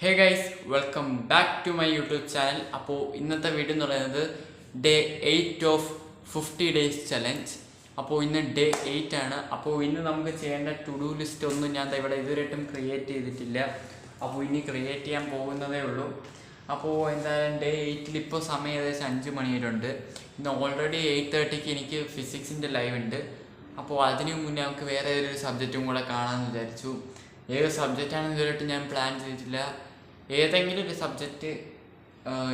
Hey guys, welcome back to my YouTube channel. അപ്പോൾ ഇന്നത്തെ video എന്ന് പറയുന്നത് ഡേ 8 ഓഫ് 50 ഡേയ്സ് ചലഞ്ച്. അപ്പോൾ ഇന്ന് ഡേ 8 ആണ്. അപ്പോൾ ഇന്ന് നമുക്ക് ചെയ്യേണ്ട ടു ഡു ലിസ്റ്റ് ഒന്നും ഞാൻ ഇവിടെ ഇതുവരെയായിട്ടും ക്രിയേറ്റ് ചെയ്തിട്ടില്ല. അപ്പോൾ ഇനി ക്രിയേറ്റ് ചെയ്യാൻ പോകുന്നതേ ഉള്ളൂ. അപ്പോൾ എന്തായാലും ഡേ 8 ഇപ്പോൾ സമയം ഏകദേശം 5 മണിവരെയുണ്ട്. ഇന്ന് ഓൾറെഡി 8:30 എനിക്ക് ഫിസിക്സിൻ്റെ ലൈവ് ഉണ്ട്. അപ്പോൾ അതിന് മുന്നേ നമുക്ക് വേറെ ഏതൊരു സബ്ജക്റ്റും കൂടെ കാണാമെന്ന് വിചാരിച്ചു. ഏത് സബ്ജക്റ്റാണെന്ന് ഇതുവരെയായിട്ട് ഞാൻ പ്ലാൻ ചെയ്തിട്ടില്ല. ഏതെങ്കിലും ഒരു സബ്ജക്റ്റ്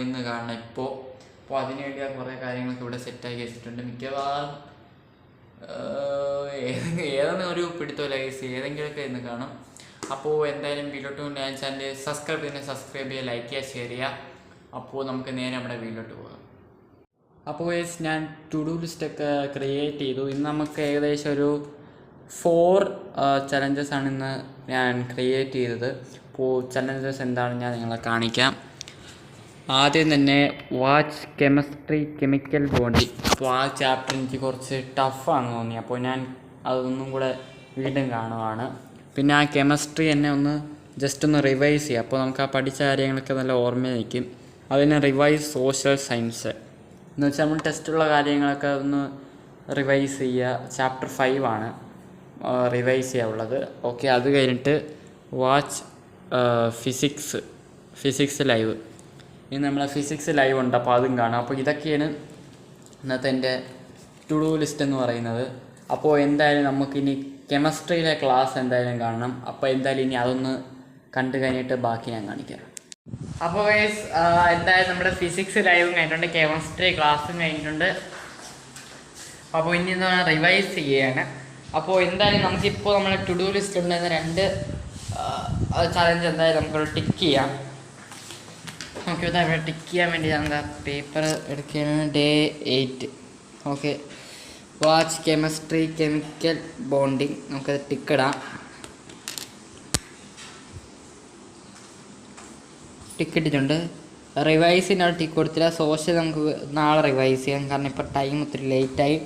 ഇന്ന് കാണണം ഇപ്പോൾ. അപ്പോൾ അതിനുവേണ്ടി കുറേ കാര്യങ്ങളൊക്കെ ഇവിടെ സെറ്റാക്കി വെച്ചിട്ടുണ്ട്. മിക്കവാറും ഏതെങ്കിലും ഒരു പിടുത്തമില്ല കേസ്, ഏതെങ്കിലുമൊക്കെ ഇന്ന് കാണും. അപ്പോൾ എന്തായാലും വീഡിയോട്ട് ഞാൻ ചാനൽ സബ്സ്ക്രൈബ് ചെയ്യുക, ലൈക്ക് ചെയ്യുക, ഷെയർ ചെയ്യുക. അപ്പോൾ നമുക്ക് നേരെ നമ്മുടെ വീഡിയോട്ട് പോകാം. അപ്പോൾ കേസ് ഞാൻ ടു ഡു ലിസ്റ്റൊക്കെ ക്രിയേറ്റ് ചെയ്തു. ഇന്ന് നമുക്ക് ഏകദേശം ഒരു 4 ചലഞ്ചസ് ആണ് ഇന്ന് ഞാൻ ക്രിയേറ്റ് ചെയ്തത്. അപ്പോൾ ചലഞ്ചസ് എന്താണെന്ന് ഞാൻ നിങ്ങളെ കാണിക്കാം. ആദ്യം തന്നെ വാച്ച് കെമിസ്ട്രി കെമിക്കൽ ബോണ്ടിങ്. അപ്പോൾ ആ ചാപ്റ്റർ എനിക്ക് കുറച്ച് ടഫാണെന്ന് തോന്നി. അപ്പോൾ ഞാൻ അതൊന്നും കൂടെ വീണ്ടും കാണുവാണ്. പിന്നെ ആ കെമിസ്ട്രി എന്നെ ഒന്ന് ജസ്റ്റ് ഒന്ന് റിവൈസ് ചെയ്യുക. അപ്പോൾ നമുക്ക് ആ പഠിച്ച കാര്യങ്ങളൊക്കെ നല്ല ഓർമ്മ നിൽക്കും. അതിനെ റിവൈസ് സോഷ്യൽ സയൻസ് എന്ന് വെച്ചാൽ നമ്മൾ ടെസ്റ്റുള്ള കാര്യങ്ങളൊക്കെ ഒന്ന് റിവൈസ് ചെയ്യുക. ചാപ്റ്റർ 5 ആണ് റിവൈസ് ചെയ്യാനുള്ളത്. ഓക്കെ, അത് കഴിഞ്ഞിട്ട് വാച്ച് ഫിസിക്സ് ലൈവ്. ഇനി നമ്മളെ ഫിസിക്സ് ലൈവ് ഉണ്ട്, അപ്പോൾ അതും കാണാം. അപ്പോൾ ഇതൊക്കെയാണ് ഇന്നത്തെ എൻ്റെ ടു ഡു ലിസ്റ്റ് എന്ന് പറയുന്നത്. അപ്പോൾ എന്തായാലും നമുക്കിനി കെമിസ്ട്രിയിലെ ക്ലാസ് എന്തായാലും കാണണം. അപ്പോൾ എന്തായാലും ഇനി അതൊന്ന് കണ്ടു കഴിഞ്ഞിട്ട് ബാക്കി ഞാൻ കാണിക്കാം. അപ്പോൾ എന്തായാലും നമ്മുടെ ഫിസിക്സ് ലൈവും കഴിഞ്ഞിട്ടുണ്ട്, കെമിസ്ട്രി ക്ലാസ്സും കഴിഞ്ഞിട്ടുണ്ട്. അപ്പോൾ ഇനി റിവൈസ് ചെയ്യുകയാണ്. അപ്പോൾ എന്തായാലും നമുക്കിപ്പോൾ നമ്മുടെ ടു ഡു ലിസ്റ്റ് ഉണ്ടായിരുന്ന 2 ചലഞ്ച് എന്തായാലും നമുക്കൊരു ടിക്ക് ചെയ്യാം. നമുക്കിത് ഇവിടെ ടിക്ക് ചെയ്യാൻ വേണ്ടി ഞാൻ പേപ്പർ എടുക്കുകയാണ്. Day 8. Okay, watch chemistry chemical bonding. നമുക്കത് ടിക്കിടാം. ടിക്ക് ഇട്ടിട്ടുണ്ട്. റിവൈസിന് അവിടെ ടിക്ക് കൊടുത്തില്ല. സോഷ്യൽ നമുക്ക് നാളെ റിവൈസ് ചെയ്യാം, കാരണം ഇപ്പോൾ ടൈം ഒത്തിരി ലേറ്റായി.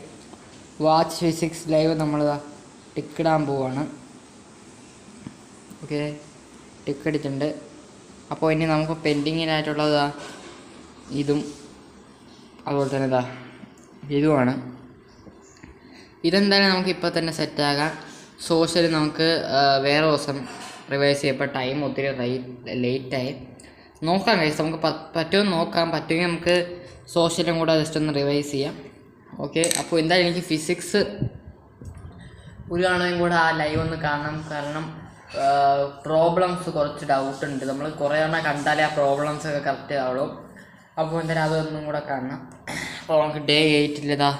വാച്ച് ഫിസിക്സ് ലൈവ് നമ്മൾ ടിക്കിടാൻ പോവാണ്. ഓക്കെ, ടിക്ക് അടിച്ചിട്ടുണ്ട്. അപ്പോൾ ഇനി നമുക്ക് പെൻഡിങ്ങിനായിട്ടുള്ളത് ഇതും അതുപോലെ തന്നെ ഇതുമാണ്. ഇതെന്തായാലും നമുക്ക് ഇപ്പോൾ തന്നെ സെറ്റാകാം. സോഷ്യൽ നമുക്ക് വേറെ ദിവസം റിവൈസ് ചെയ്യപ്പോൾ ടൈം ഒത്തിരി ലേറ്റായി. നോക്കാം കഴിച്ച് നമുക്ക് പറ്റുമെന്ന് നോക്കാം. പറ്റുമെങ്കിൽ നമുക്ക് സോഷ്യലും കൂടെ ജസ്റ്റ് ഒന്ന് റിവൈസ് ചെയ്യാം. ഓക്കെ, അപ്പോൾ എന്തായാലും എനിക്ക് ഫിസിക്സ് ഒരു കാണുകയും കൂടെ ആ ലൈവ് ഒന്ന് കാണണം. കാരണം പ്രോബ്ലംസ് കുറച്ച് ഡൗട്ടുണ്ട്. നമ്മൾ കുറേ എണ്ണം കണ്ടാലേ ആ പ്രോബ്ലംസൊക്കെ കറക്റ്റ് ആവുള്ളൂ. അപ്പോൾ എന്തായാലും അതൊന്നും കൂടെ കാണണം. അപ്പോൾ നമുക്ക് ഡേ 8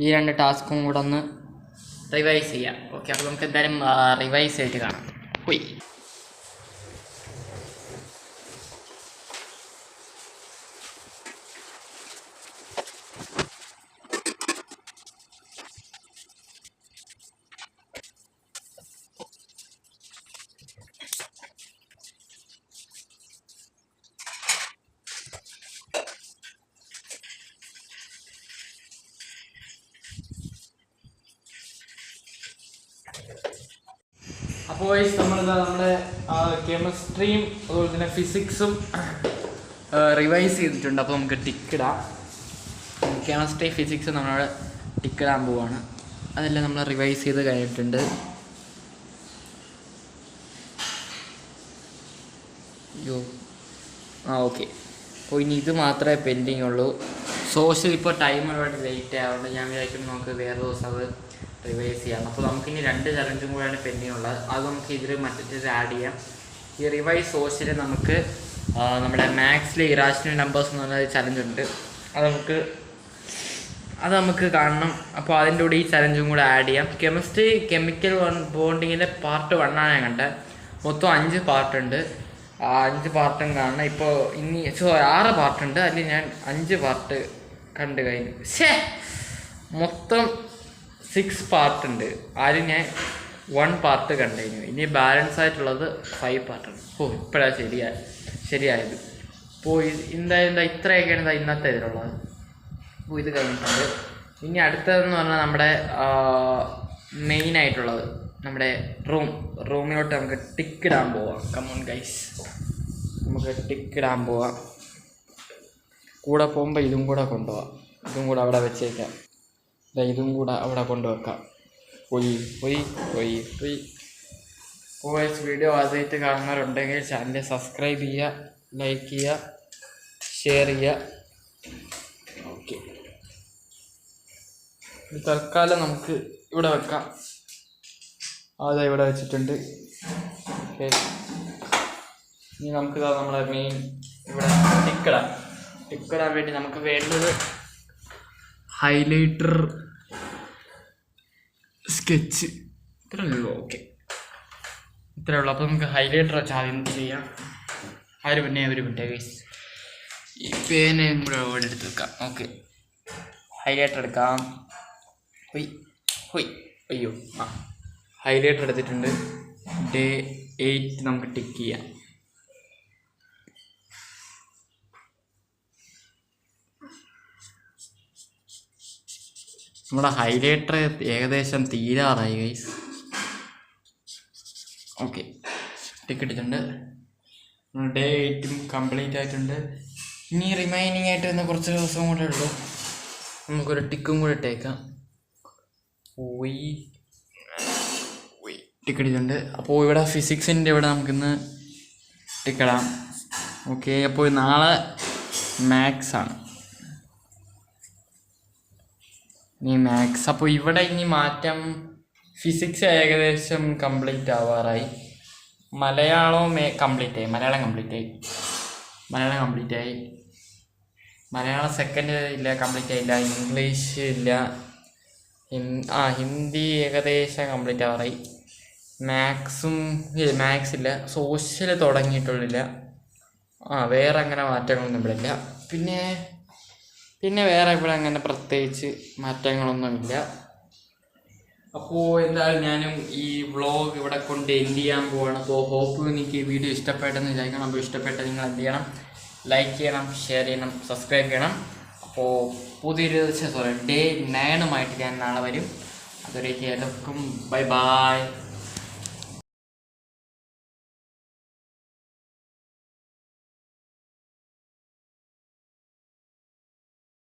ഈ 2 ടാസ്കും കൂടെ ഒന്ന് റിവൈസ് ചെയ്യാം. ഓക്കെ, അപ്പോൾ നമുക്ക് എന്തായാലും റിവൈസ് ചെയ്തിട്ട് കാണാം. പോയി. അപ്പോൾ നമ്മുടെ കെമിസ്ട്രിയും അതുപോലെ തന്നെ ഫിസിക്സും റിവൈസ് ചെയ്തിട്ടുണ്ട്. അപ്പോൾ നമുക്ക് ടിക്കിടാം. കെമിസ്ട്രി ഫിസിക്സ് നമ്മൾ ടിക്കിടാൻ പോവാണ്. അതെല്ലാം നമ്മൾ റിവൈസ് ചെയ്ത് കഴിഞ്ഞിട്ടുണ്ട്. ഓക്കെ, അപ്പോൾ ഇനി ഇത് മാത്രമേ പെൻഡിങ് ഉള്ളൂ. സോഷ്യൽ ഇപ്പോൾ ടൈം ഒരുപാട് ലേറ്റ് ആയതുകൊണ്ട് ഞാൻ വിചാരിക്കുന്നു നമുക്ക് വേറെ ദിവസം അത് റിവൈസ് ചെയ്യാം. അപ്പോൾ നമുക്കിനി 2 ചലഞ്ചും കൂടെയാണ് പെൻഡിങ് ഉള്ളത്. അത് നമുക്ക് ഇതിൽ മറ്റൊരു ആഡ് ചെയ്യാം. ഈ റിവൈസ് സോഷ്യൽ നമുക്ക് നമ്മുടെ മാത്സിലെ ഇറാഷണൽ നമ്പേഴ്സ് എന്ന് പറഞ്ഞ ചലഞ്ചുണ്ട്. അത് നമുക്ക് കാണണം. അപ്പോൾ അതിൻ്റെ കൂടെ ഈ ചലഞ്ചും കൂടെ ആഡ് ചെയ്യാം. കെമിസ്ട്രി കെമിക്കൽ ബോണ്ടിങ്ങിൻ്റെ പാർട്ട് 1 ആണ് ഞാൻ കണ്ടത്. മൊത്തം 5 പാർട്ടുണ്ട്. 5 പാർട്ടും കാണണം. ഇപ്പോൾ 6 പാർട്ടുണ്ട്. അതിൽ ഞാൻ 5 പാർട്ട് കണ്ടു കഴിഞ്ഞു. മൊത്തം 6 പാർട്ടുണ്ട്. ആദ്യം ഞാൻ 1 പാർട്ട് കണ്ടു കഴിഞ്ഞു. ഇനി ബാലൻസ് ആയിട്ടുള്ളത് 5 പാർട്ടാണ്. ഇപ്പോഴാണ് ശരിയായത്. അപ്പോൾ എന്തായാലും ഇത്രയൊക്കെയാണ് ഇന്നത്തെ ഇതിലുള്ളത്. അപ്പോൾ ഇത് കഴിഞ്ഞിട്ടുണ്ട്. ഇനി അടുത്തതെന്ന് പറഞ്ഞാൽ നമ്മുടെ മെയിനായിട്ടുള്ളത് നമ്മുടെ റൂമിലോട്ട് നമുക്ക് ടിക്കിടാൻ പോവാം. Come on guys. നമുക്ക് ടിക്കിടാൻ പോവാം. കൂടെ പോകുമ്പോൾ ഇതും കൂടെ കൊണ്ടുപോവാം. ഇതും കൂടെ അവിടെ വെച്ചേക്കാം. ഇതും കൂടെ അവിടെ കൊണ്ടുവെക്കാം. വീഡിയോ ആദ്യമായിട്ട് കാണുന്നവരുണ്ടെങ്കിൽ ചാനൽ സബ്സ്ക്രൈബ് ചെയ്യുക, ലൈക്ക് ചെയ്യുക, ഷെയർ ചെയ്യുക. ഓക്കെ, തൽക്കാലം നമുക്ക് ഇവിടെ വെക്കാം. അതാ ഇവിടെ വെച്ചിട്ടുണ്ട്. ഓക്കെ, ഇനി നമുക്ക് നമ്മളെ മെയിൻ ഇവിടെ ടിക്കിടാൻ വേണ്ടി നമുക്ക് വേണ്ടത് ഹൈലൈറ്റർ, സ്കെച്ച്, ഇത്രയേ ഉള്ളൂ. ഓക്കെ, ഇത്രയേ ഉള്ളൂ. അപ്പോൾ നമുക്ക് ഹൈലൈറ്റർ വെച്ച് ആദ്യം ചെയ്യാം. ഒരു മിനിറ്റ് ഗൈസ്, ഈ പേനയും കൂടെ ഇവിടെ എടുത്ത് വെക്കാം. ഓക്കെ, ഹൈലൈറ്റർ എടുക്കാം. അയ്യോ, ഹൈലൈറ്റർ എടുത്തിട്ടുണ്ട്. ഡേ 8 നമുക്ക് ടിക്ക് ചെയ്യാം. നമ്മുടെ ഹൈലൈറ്റർ ഏകദേശം തീരാറായി ഗൈസ്. ഓക്കെ, ടിക്ക് ഇട്ടിട്ടുണ്ട്. ഡേ 8 കംപ്ലീറ്റ് ആയിട്ടുണ്ട്. ഇനി റിമൈനിങ് ആയിട്ട് വരുന്ന കുറച്ച് ദിവസം കൂടെ ഉള്ളൂ. നമുക്കൊരു ടിക്കും കൂടെ ഇട്ടേക്കാം. ടിക്ക് ഇട്ടിട്ടുണ്ട്. അപ്പോൾ ഇവിടെ ഫിസിക്സിൻ്റെ ഇവിടെ നമുക്കിന്ന് ടിക്കിടാം. ഓക്കെ, അപ്പോൾ നാളെ മാത്സ് ആണ്. അപ്പോൾ ഇവിടെ ഇനി മാറ്റം. ഫിസിക്സ് ഏകദേശം കംപ്ലീറ്റ് ആവാറായി. മലയാളം കംപ്ലീറ്റ് ആയി. മലയാളം സെക്കൻഡ് ഇല്ല, കംപ്ലീറ്റ് ആയില്ല. ഇംഗ്ലീഷ് ഇല്ല. ഹിന്ദി ഏകദേശം കംപ്ലീറ്റ് ആവാറായി. മാത്സ് ഇല്ല. സോഷ്യൽ തുടങ്ങിയിട്ടുള്ളില്ല. വേറെ അങ്ങനെ മാറ്റങ്ങളൊന്നും ഇവിടെ ഇല്ല. പിന്നെ വേറെ ഇവിടെ അങ്ങനെ പ്രത്യേകിച്ച് മാറ്റങ്ങളൊന്നുമില്ല. അപ്പോൾ എന്തായാലും ഞാനും ഈ വ്ളോഗ് ഇവിടെ കൊണ്ട് എൻഡ് ചെയ്യാൻ പോവാണ്. അപ്പോൾ ഹോപ്പ് എനിക്ക് ഈ വീഡിയോ ഇഷ്ടപ്പെട്ടെന്ന് വിചാരിക്കണം. അപ്പോൾ ഇഷ്ടപ്പെട്ട നിങ്ങൾ എന്ത് ചെയ്യണം? ലൈക്ക് ചെയ്യണം, ഷെയർ ചെയ്യണം, സബ്സ്ക്രൈബ് ചെയ്യണം. അപ്പോൾ പുതിയൊരു ഡേ 9 ഞാൻ നാളെ വരും. അതുവരേക്കും എല്ലാവർക്കും ബൈ.